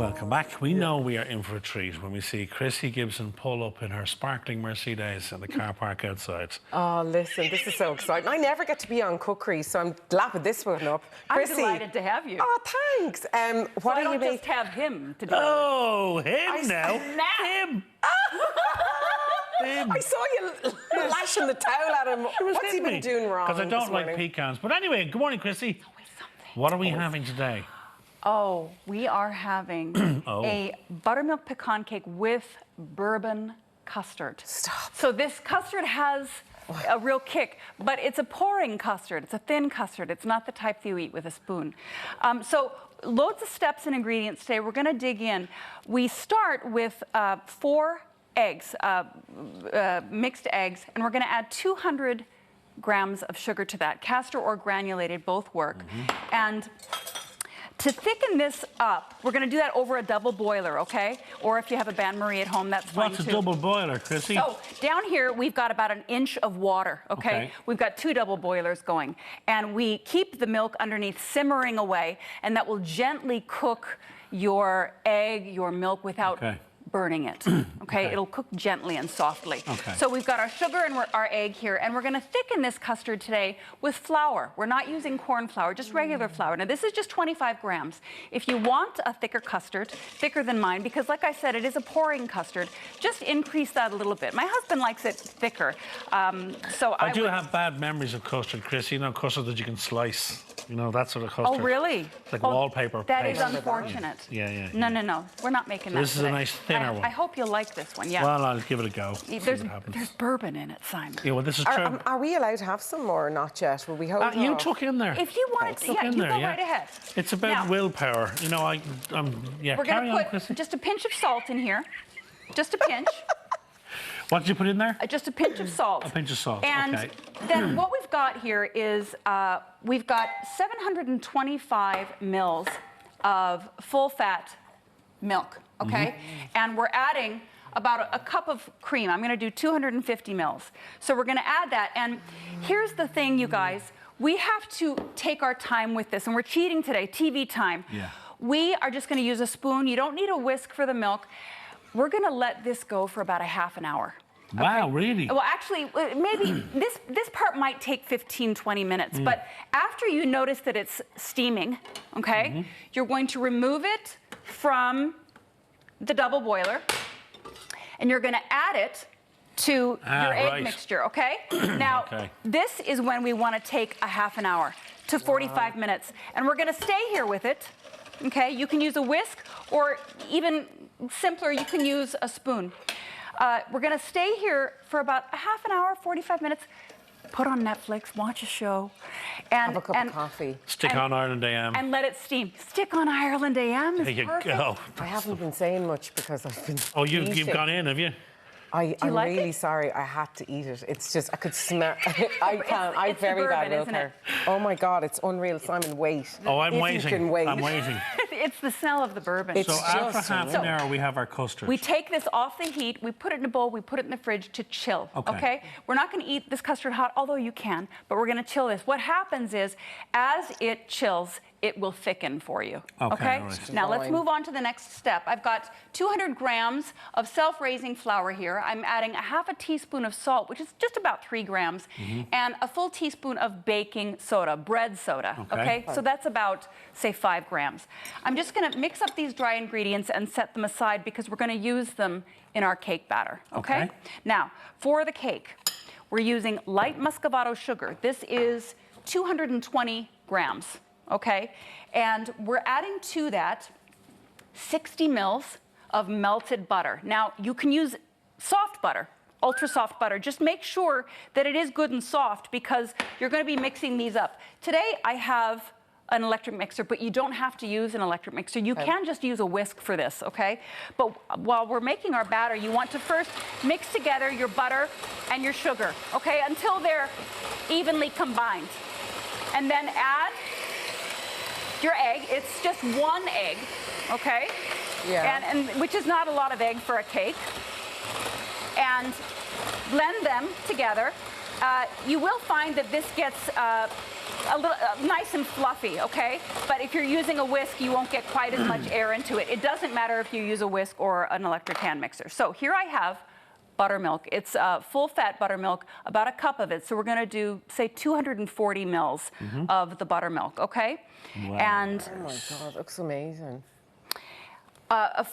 Welcome back. We know we are in for a treat when we see Krissy Gibson pull up in her sparkling Mercedes in the car park outside. Oh, listen, this is so exciting. I never get to be on cookery, so I'm lapping this one up. I'm Krissy. delighted to have you. Oh, thanks. What I are don't you just have him to do Oh, him now. Him. I saw you lashing the towel at him. What's he been doing wrong? Because I don't like pecans. But anyway, good morning, Krissy. What are we having today? Oh, we are having a buttermilk pecan cake with bourbon custard. Stop. So this custard has a real kick, but it's a pouring custard. It's a thin custard. It's not the type that you eat with a spoon. So loads of steps and ingredients today. We're going to dig in. We start with 4 eggs, mixed eggs, and we're going to add 200 grams of sugar to that. Castor or granulated, both work. And to thicken this up, we're going to do that over a double boiler, okay? Or if you have a bain-marie at home, that's fine too. What's a double boiler, Krissy? So down here, we've got about 1 inch of water, okay? We've got 2 double boilers going. And we keep the milk underneath simmering away, and that will gently cook your egg, your milk, without burning it, okay? It'll cook gently and softly. So we've got our sugar and our egg here, and we're gonna thicken this custard today with flour. We're not using corn flour, just regular flour. Now this is just 25 grams. If you want a thicker custard, thicker than mine, because like I said, it is a pouring custard, just increase that a little bit. My husband likes it thicker. So I do have bad memories of custard, Krissy. You know, custard that you can slice. You know, that sort of custard. Oh, really? It's like wallpaper. That is unfortunate. Yeah. No. We're not making that This is a nice thinner one. I hope you'll like this one, yeah. Well, I'll give it a go. There's bourbon in it, Simon. Yeah, well, this is true. Are we allowed to have some or not yet? Will we hold off? You tuck in there. If you want to, yeah, you go right ahead. It's about willpower. You know, we're going to put just a pinch of salt in here. Just a pinch. What did you put in there? Just a pinch of salt. A pinch of salt, And then what we've got here is we've got 725 mils of full-fat milk, okay? And we're adding about a cup of cream. I'm going to do 250 mils. So we're going to add that. And here's the thing, you guys. We have to take our time with this. And we're cheating today, TV time. We are just going to use a spoon. You don't need a whisk for the milk. We're going to let this go for about a half an hour. Wow, really? Well, actually, maybe this part might take 15, 20 minutes. But after you notice that it's steaming, okay, you're going to remove it from the double boiler, and you're going to add it to your egg mixture, okay? Now, this is when we want to take a half an hour to 45 minutes. And we're going to stay here with it, okay? You can use a whisk, or even simpler, you can use a spoon. We're going to stay here for about a half an hour, 45 minutes. Put on Netflix, watch a show, and have a cup of coffee. Stick on Ireland AM. And let it steam. Stick on Ireland AM. There you go. I haven't been saying much because I've been. Oh, you've gone in, have you? I'm really sorry. I had to eat it. It's just I could smell. I can't. I'm very bad willpower. Oh my God, it's unreal. Simon, wait. Oh, I'm waiting. You can wait. I'm waiting. It's the smell of the bourbon. So after half an hour, we have our custard. We take this off the heat, we put it in a bowl, we put it in the fridge to chill, okay? We're not going to eat this custard hot, although you can, but we're going to chill this. What happens is, as it chills, it will thicken for you, okay? Right. Now, let's move on to the next step. I've got 200 grams of self-raising flour here. I'm adding a half a teaspoon of salt, which is just about 3 grams, and a full teaspoon of baking soda, bread soda, okay? So that's about, say, 5 grams. I'm just going to mix up these dry ingredients and set them aside because we're going to use them in our cake batter, okay? Now, for the cake, we're using light muscovado sugar. This is 220 grams. Okay, and we're adding to that 60 mils of melted butter. Now, you can use soft butter, ultra soft butter. Just make sure that it is good and soft because you're going to be mixing these up. Today, I have an electric mixer, but you don't have to use an electric mixer. You can just use a whisk for this, okay? But while we're making our batter, you want to first mix together your butter and your sugar, okay, until they're evenly combined. And then add your egg. It's just 1 egg, okay? And which is not a lot of egg for a cake. And blend them together you will find that this gets a little nice and fluffy, okay? But if you're using a whisk, you won't get quite as much air into it. It doesn't matter if you use a whisk or an electric hand mixer. So here I have buttermilk. It's full-fat buttermilk, about a cup of it. So we're going to do, say, 240 mils of the buttermilk, okay? Wow. And Oh my God, looks amazing.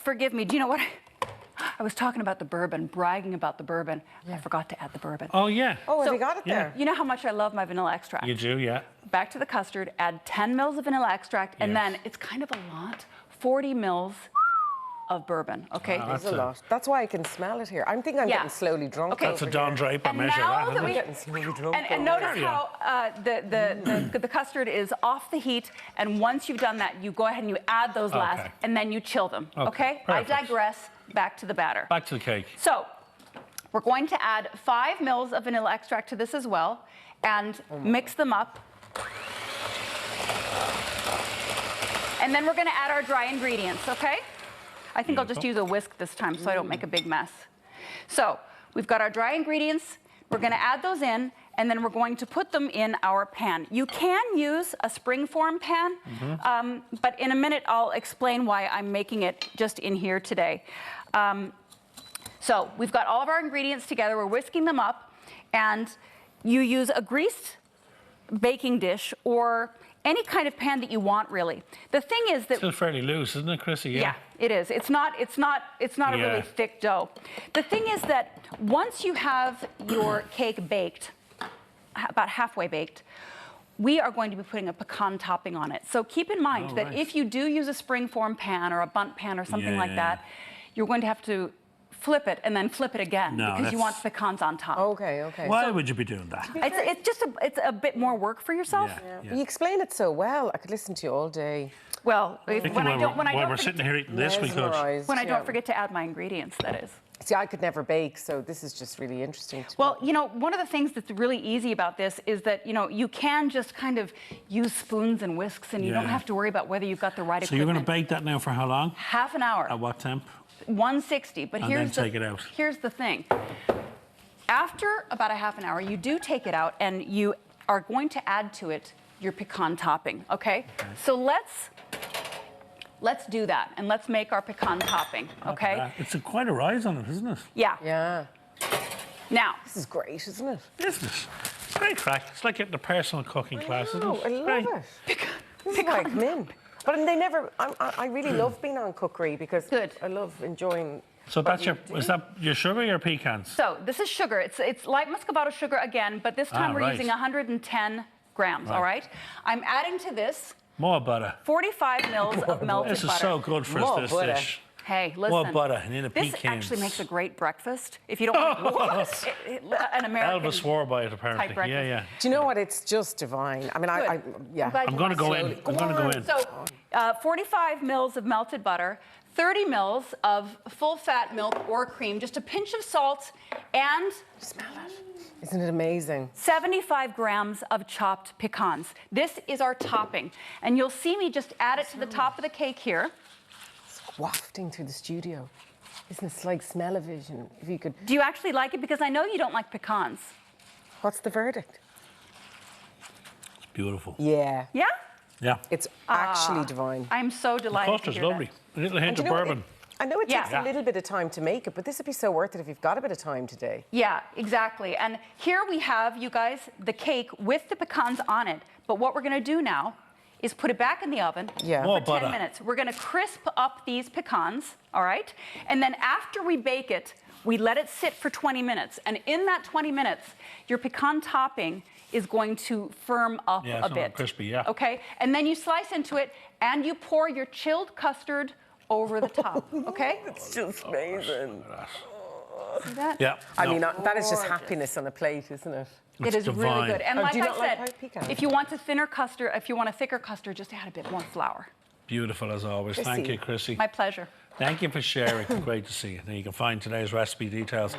forgive me, do you know what? I was talking about the bourbon, bragging about the bourbon. I forgot to add the bourbon. Oh, yeah. Oh, have So- you got it there? You know how much I love my vanilla extract? You do, yeah. Back to the custard, add 10 mils of vanilla extract, and Yes. then it's kind of a lot, 40 mils of bourbon, okay? Wow. That's a That's a- lot. That's why I can smell it here. I think I'm Yeah. getting slowly drunk. Okay. That's a over Don here. Draper And measure, now that, that isn't we- it? Getting slowly drunk. And over notice here. how the custard is off the heat, and once you've done that, you go ahead and you add those last, Okay. and then you chill them, Okay, okay? I perfect. digress, back to the batter. Back to the cake. So, we're going to add 5 mils of vanilla extract to this as well, and mix them up. And then we're going to add our dry ingredients, okay? I think I'll just use a whisk this time so I don't make a big mess. So, we've got our dry ingredients. We're going to add those in, and then we're going to put them in our pan. You can use a springform pan, but in a minute I'll explain why I'm making it just in here today. So we've got all of our ingredients together, we're whisking them up, and you use a greased baking dish or any kind of pan that you want, really. The thing is that Still fairly loose, isn't it, Krissy? yeah, it is. It's not a Yeah. really thick dough. The thing is that once you have your cake baked, about halfway baked, we are going to be putting a pecan topping on it. So keep in mind Oh, that right. if you do use a springform pan or a bundt pan or something Yeah, like yeah, that, you're going to have to flip it and then flip it again No, because you want that's- pecans on top. Okay, okay. Why would you be doing that? It's just it's a bit more work for yourself. Yeah. You explain it so well. I could listen to you all day. Well, Thinking when I while don't we're sitting here eating this, we could. Mesmerised, when I yeah. don't forget to add my ingredients, that is. See, I could never bake, so this is just really interesting to me. Well, you know, one of the things that's really easy about this is that, you know, you can just kind of use spoons and whisks and you don't Yeah. have to worry about whether you've got the right So you're equipment. going to bake that now for how long? Half an hour, At what temp? 160. But And here's then take it out. Here's the thing. After about a half an hour, you do take it out and you are going to add to it your pecan topping, okay? So let's do that and let's make our pecan topping, okay? It's quite a rise on it, isn't it? Yeah. Yeah. Now, This is great, isn't it? Isn't it? It's great crack. It's like getting a personal cooking class, isn't Oh, it? I love Great. it. This is like mint. But they never, I really love being on cookery because Good. I love enjoying. So what that's you your, is that your sugar or your pecans? so this is sugar. It's light muscovado sugar again, but this time we're right. using 110 grams, all right? I'm adding to this More butter. 45 mils of melted This is butter. so good for More this butter. dish. Hey, listen. More butter and in a This pecans. actually makes a great breakfast. If you don't want an American Elvis swore by it, apparently. type breakfast. Yeah, yeah. Do you know what? It's just divine. I mean, Good. yeah. glad I'm you going to like go in. it. I'm going to go in. So 45 mils of melted butter, 30 mils of full-fat milk or cream, just a pinch of salt, and Smell it. Isn't it amazing? 75 grams of chopped pecans. This is our topping. And you'll see me just add it to the top of the cake here. It's wafting through the studio. Isn't it like smell-o-vision? If you could. Do you actually like it? Because I know you don't like pecans. What's the verdict? It's beautiful. Yeah. Yeah? Yeah. It's actually divine. I'm so delighted to Custard's hear that. lovely. A little hint And of you know what? bourbon. I know it Yeah. takes a little bit of time to make it, but this would be so worth it if you've got a bit of time today. Yeah, exactly. And here we have, you guys, the cake with the pecans on it. But what we're going to do now is put it back in the oven Yeah. More for 10 butter. minutes. We're going to crisp up these pecans, all right? And then after we bake it, we let it sit for 20 minutes. And in that 20 minutes, your pecan topping is going to firm up Yeah, a it's not bit. crispy, yeah. Okay? And then you slice into it and you pour your chilled custard over the top, okay? It's just amazing. See that? Yeah. I no. mean, that is just happiness on a plate, isn't it? It is really divine. good. And Oh, like do you I not like said, pecan? if you want a thinner custard, if you want a thicker custard, just add a bit more flour. Beautiful as always. Thank Krissy. you, Krissy. My pleasure. Thank you for sharing. Great to see you. Now you can find today's recipe details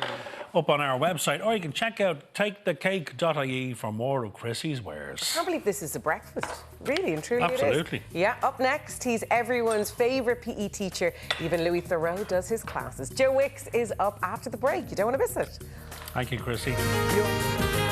up on our website, or you can check out takethecake.ie for more of Krissy's wares. I can't believe this is a breakfast. Really and truly Absolutely. it is. Yeah, up next, he's everyone's favourite PE teacher. Even Louis Theroux does his classes. Joe Wicks is up after the break. You don't want to miss it. Thank you, Krissy. Yo.